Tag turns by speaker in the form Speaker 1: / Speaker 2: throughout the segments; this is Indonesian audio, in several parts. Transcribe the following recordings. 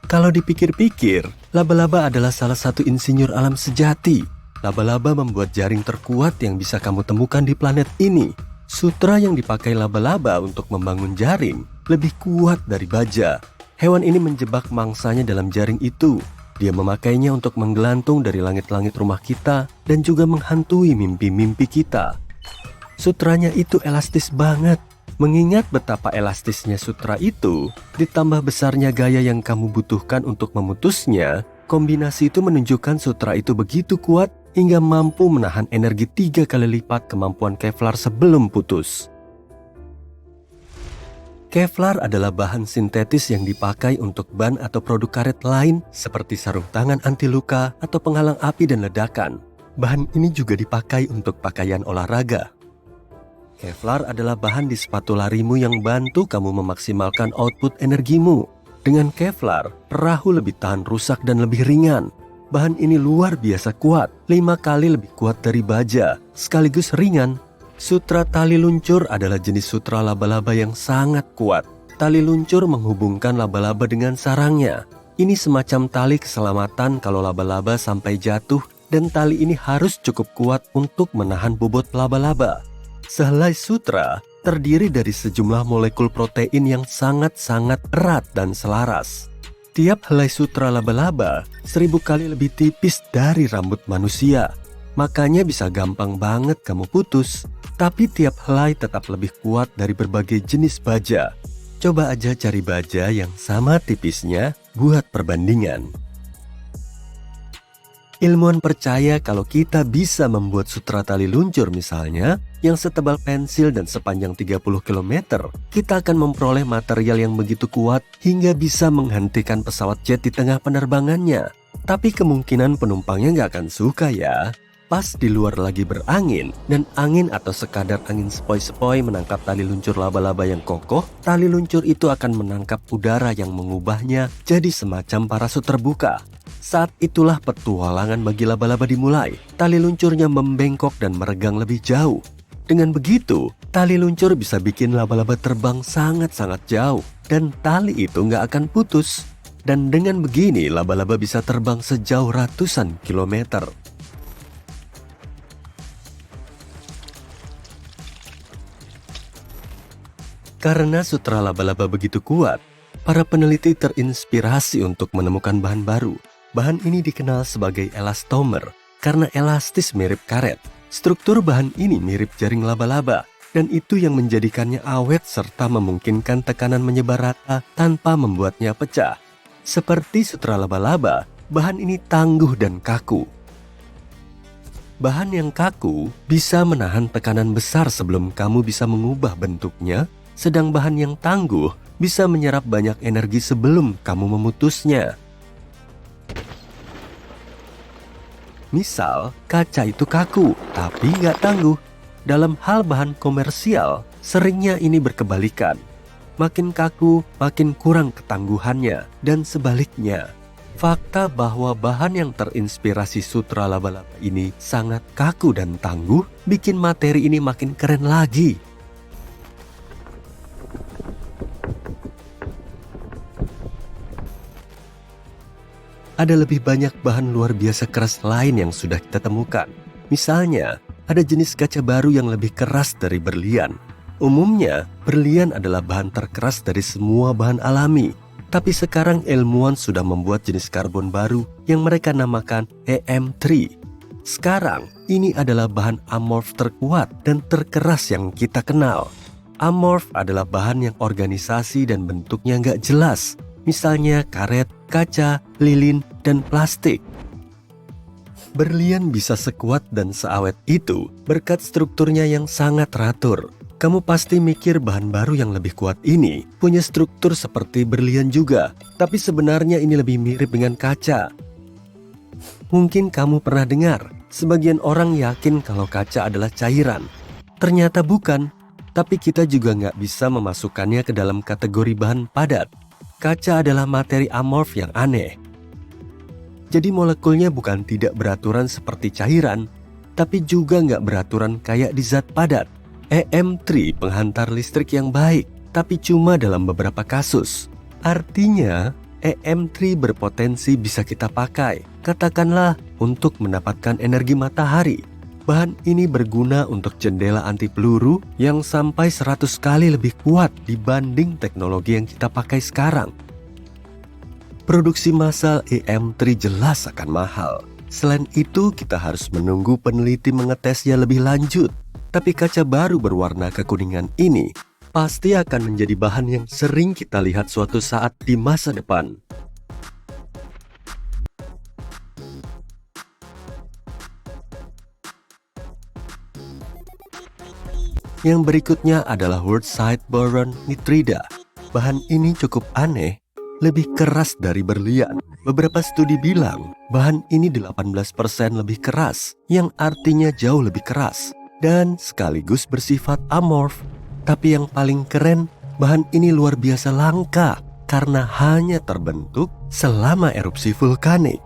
Speaker 1: Kalau dipikir-pikir, laba-laba adalah salah satu insinyur alam sejati. Laba-laba membuat jaring terkuat yang bisa kamu temukan di planet ini. Sutra yang dipakai laba-laba untuk membangun jaring lebih kuat dari baja. Hewan ini menjebak mangsanya dalam jaring itu. Dia memakainya untuk menggelantung dari langit-langit rumah kita dan juga menghantui mimpi-mimpi kita. Sutranya itu elastis banget. Mengingat betapa elastisnya sutra itu, ditambah besarnya gaya yang kamu butuhkan untuk memutusnya, kombinasi itu menunjukkan sutra itu begitu kuat hingga mampu menahan energi 3 kali lipat kemampuan Kevlar sebelum putus. Kevlar adalah bahan sintetis yang dipakai untuk ban atau produk karet lain seperti sarung tangan anti luka atau penghalang api dan ledakan. Bahan ini juga dipakai untuk pakaian olahraga. Kevlar adalah bahan di sepatu larimu yang bantu kamu memaksimalkan output energimu. Dengan Kevlar, perahu lebih tahan rusak dan lebih ringan. Bahan ini luar biasa kuat, 5 kali lebih kuat dari baja, sekaligus ringan. Sutra tali luncur adalah jenis sutra laba-laba yang sangat kuat. Tali luncur menghubungkan laba-laba dengan sarangnya. Ini semacam tali keselamatan kalau laba-laba sampai jatuh, dan tali ini harus cukup kuat untuk menahan bobot laba-laba. Sehelai sutra terdiri dari sejumlah molekul protein yang sangat-sangat erat dan selaras. Tiap helai sutra laba-laba 1000 kali lebih tipis dari rambut manusia. Makanya bisa gampang banget kamu putus. Tapi tiap helai tetap lebih kuat dari berbagai jenis baja. Coba aja cari baja yang sama tipisnya buat perbandingan. Ilmuwan percaya kalau kita bisa membuat sutra tali luncur misalnya, yang setebal pensil dan sepanjang 30 km, kita akan memperoleh material yang begitu kuat hingga bisa menghentikan pesawat jet di tengah penerbangannya. Tapi kemungkinan penumpangnya nggak akan suka ya. Pas di luar lagi berangin, dan angin atau sekadar angin sepoi-sepoi menangkap tali luncur laba-laba yang kokoh, tali luncur itu akan menangkap udara yang mengubahnya jadi semacam parasut terbuka. Saat itulah petualangan bagi laba-laba dimulai. Tali luncurnya membengkok dan meregang lebih jauh. Dengan begitu, tali luncur bisa bikin laba-laba terbang sangat-sangat jauh, dan tali itu nggak akan putus. Dan dengan begini, laba-laba bisa terbang sejauh ratusan kilometer. Karena sutra laba-laba begitu kuat, para peneliti terinspirasi untuk menemukan bahan baru. Bahan ini dikenal sebagai elastomer karena elastis mirip karet. Struktur bahan ini mirip jaring laba-laba, dan itu yang menjadikannya awet serta memungkinkan tekanan menyebar rata tanpa membuatnya pecah. Seperti sutra laba-laba, bahan ini tangguh dan kaku. Bahan yang kaku bisa menahan tekanan besar sebelum kamu bisa mengubah bentuknya, sedang bahan yang tangguh bisa menyerap banyak energi sebelum kamu memutusnya. Misal, kaca itu kaku, tapi nggak tangguh. Dalam hal bahan komersial, seringnya ini berkebalikan. Makin kaku, makin kurang ketangguhannya, dan sebaliknya. Fakta bahwa bahan yang terinspirasi sutra laba-laba ini sangat kaku dan tangguh, bikin materi ini makin keren lagi. Ada lebih banyak bahan luar biasa keras lain yang sudah kita temukan. Misalnya, ada jenis kaca baru yang lebih keras dari berlian. Umumnya, berlian adalah bahan terkeras dari semua bahan alami. Tapi sekarang ilmuwan sudah membuat jenis karbon baru yang mereka namakan EM3. Sekarang, ini adalah bahan amorf terkuat dan terkeras yang kita kenal. Amorf adalah bahan yang organisasi dan bentuknya nggak jelas. Misalnya karet, kaca, lilin, dan plastik. Berlian bisa sekuat dan seawet itu berkat strukturnya yang sangat teratur. Kamu pasti mikir bahan baru yang lebih kuat ini punya struktur seperti berlian juga, tapi sebenarnya ini lebih mirip dengan kaca. Mungkin kamu pernah dengar, sebagian orang yakin kalau kaca adalah cairan. Ternyata bukan, tapi kita juga nggak bisa memasukkannya ke dalam kategori bahan padat. Kaca adalah materi amorf yang aneh. Jadi molekulnya bukan tidak beraturan seperti cairan, tapi juga nggak beraturan kayak di zat padat. EM3 penghantar listrik yang baik, tapi cuma dalam beberapa kasus. Artinya, EM3 berpotensi bisa kita pakai, katakanlah untuk mendapatkan energi matahari. Bahan ini berguna untuk jendela anti peluru yang sampai 100 kali lebih kuat dibanding teknologi yang kita pakai sekarang. Produksi massal EM3 jelas akan mahal. Selain itu, kita harus menunggu peneliti mengetesnya lebih lanjut. Tapi kaca baru berwarna kekuningan ini pasti akan menjadi bahan yang sering kita lihat suatu saat di masa depan. Yang berikutnya adalah Wurtzite Boron Nitride. Bahan ini cukup aneh, lebih keras dari berlian. Beberapa studi bilang bahan ini 18% lebih keras, yang artinya jauh lebih keras, dan sekaligus bersifat amorf. Tapi yang paling keren, bahan ini luar biasa langka karena hanya terbentuk selama erupsi vulkanik.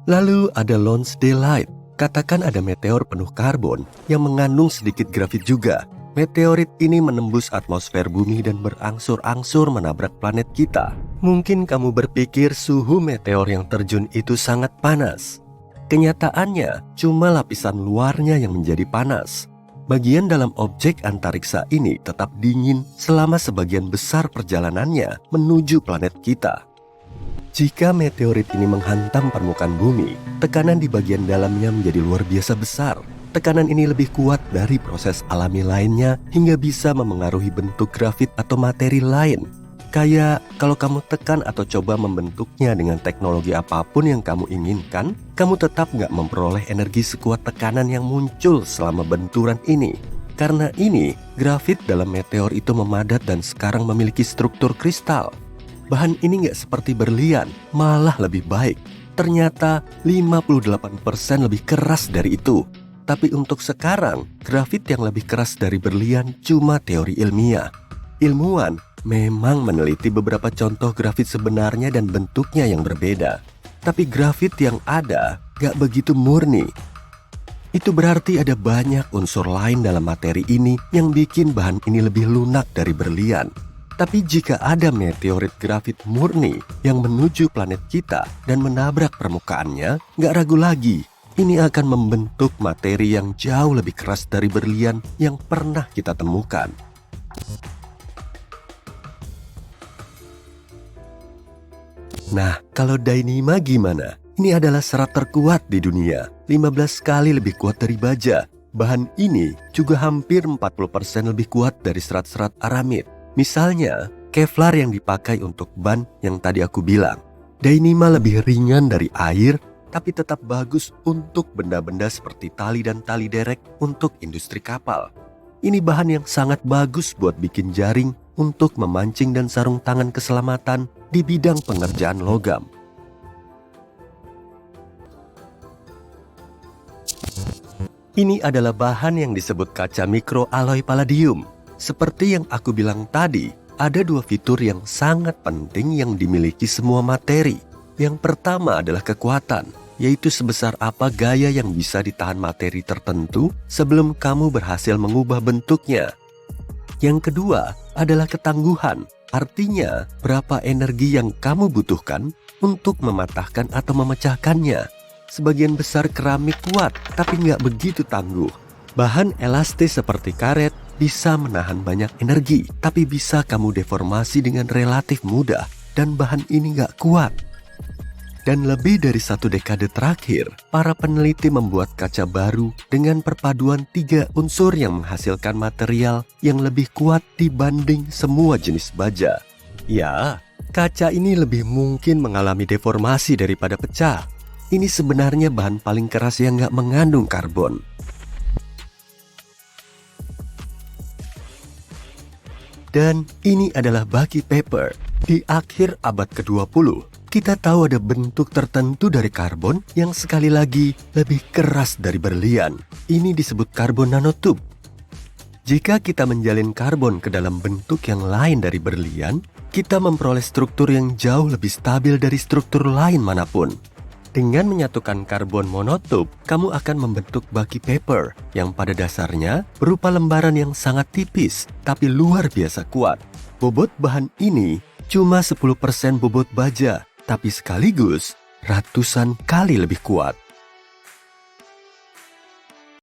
Speaker 1: Lalu ada Lonsdaleite. Katakan ada meteor penuh karbon yang mengandung sedikit grafit juga. Meteorit ini menembus atmosfer bumi dan berangsur-angsur menabrak planet kita. Mungkin kamu berpikir suhu meteor yang terjun itu sangat panas. Kenyataannya, cuma lapisan luarnya yang menjadi panas. Bagian dalam objek antariksa ini tetap dingin selama sebagian besar perjalanannya menuju planet kita. Jika meteorit ini menghantam permukaan bumi, tekanan di bagian dalamnya menjadi luar biasa besar. Tekanan ini lebih kuat dari proses alami lainnya hingga bisa memengaruhi bentuk grafit atau materi lain. Kayak kalau kamu tekan atau coba membentuknya dengan teknologi apapun yang kamu inginkan, kamu tetap nggak memperoleh energi sekuat tekanan yang muncul selama benturan ini. Karena ini, grafit dalam meteor itu memadat dan sekarang memiliki struktur kristal. Bahan ini nggak seperti berlian, malah lebih baik. Ternyata 58% lebih keras dari itu. Tapi untuk sekarang, grafit yang lebih keras dari berlian cuma teori ilmiah. Ilmuwan memang meneliti beberapa contoh grafit sebenarnya dan bentuknya yang berbeda. Tapi grafit yang ada nggak begitu murni. Itu berarti ada banyak unsur lain dalam materi ini yang bikin bahan ini lebih lunak dari berlian. Tapi jika ada meteorit grafit murni yang menuju planet kita dan menabrak permukaannya, nggak ragu lagi, ini akan membentuk materi yang jauh lebih keras dari berlian yang pernah kita temukan. Nah, kalau Dyneema gimana? Ini adalah serat terkuat di dunia, 15 kali lebih kuat dari baja. Bahan ini juga hampir 40% lebih kuat dari serat-serat aramid. Misalnya, Kevlar yang dipakai untuk ban yang tadi aku bilang. Dyneema lebih ringan dari air, tapi tetap bagus untuk benda-benda seperti tali dan tali derek untuk industri kapal. Ini bahan yang sangat bagus buat bikin jaring untuk memancing dan sarung tangan keselamatan di bidang pengerjaan logam. Ini adalah bahan yang disebut kaca mikroalloy palladium. Seperti yang aku bilang tadi, ada dua fitur yang sangat penting yang dimiliki semua materi. Yang pertama adalah kekuatan, yaitu sebesar apa gaya yang bisa ditahan materi tertentu sebelum kamu berhasil mengubah bentuknya. Yang kedua adalah ketangguhan, artinya berapa energi yang kamu butuhkan untuk mematahkan atau memecahkannya. Sebagian besar keramik kuat, tapi nggak begitu tangguh. Bahan elastis seperti karet bisa menahan banyak energi, tapi bisa kamu deformasi dengan relatif mudah, dan bahan ini nggak kuat. Dan lebih dari 1 dekade terakhir, para peneliti membuat kaca baru dengan perpaduan 3 unsur yang menghasilkan material yang lebih kuat dibanding semua jenis baja. Ya, kaca ini lebih mungkin mengalami deformasi daripada pecah. Ini sebenarnya bahan paling keras yang nggak mengandung karbon. Dan ini adalah Bucky paper. Di akhir abad ke-20, kita tahu ada bentuk tertentu dari karbon yang sekali lagi lebih keras dari berlian. Ini disebut karbon nanotube. Jika kita menjalin karbon ke dalam bentuk yang lain dari berlian, kita memperoleh struktur yang jauh lebih stabil dari struktur lain manapun. Dengan menyatukan karbon monotub, kamu akan membentuk bucky paper yang pada dasarnya berupa lembaran yang sangat tipis tapi luar biasa kuat. Bobot bahan ini cuma 10% bobot baja, tapi sekaligus ratusan kali lebih kuat.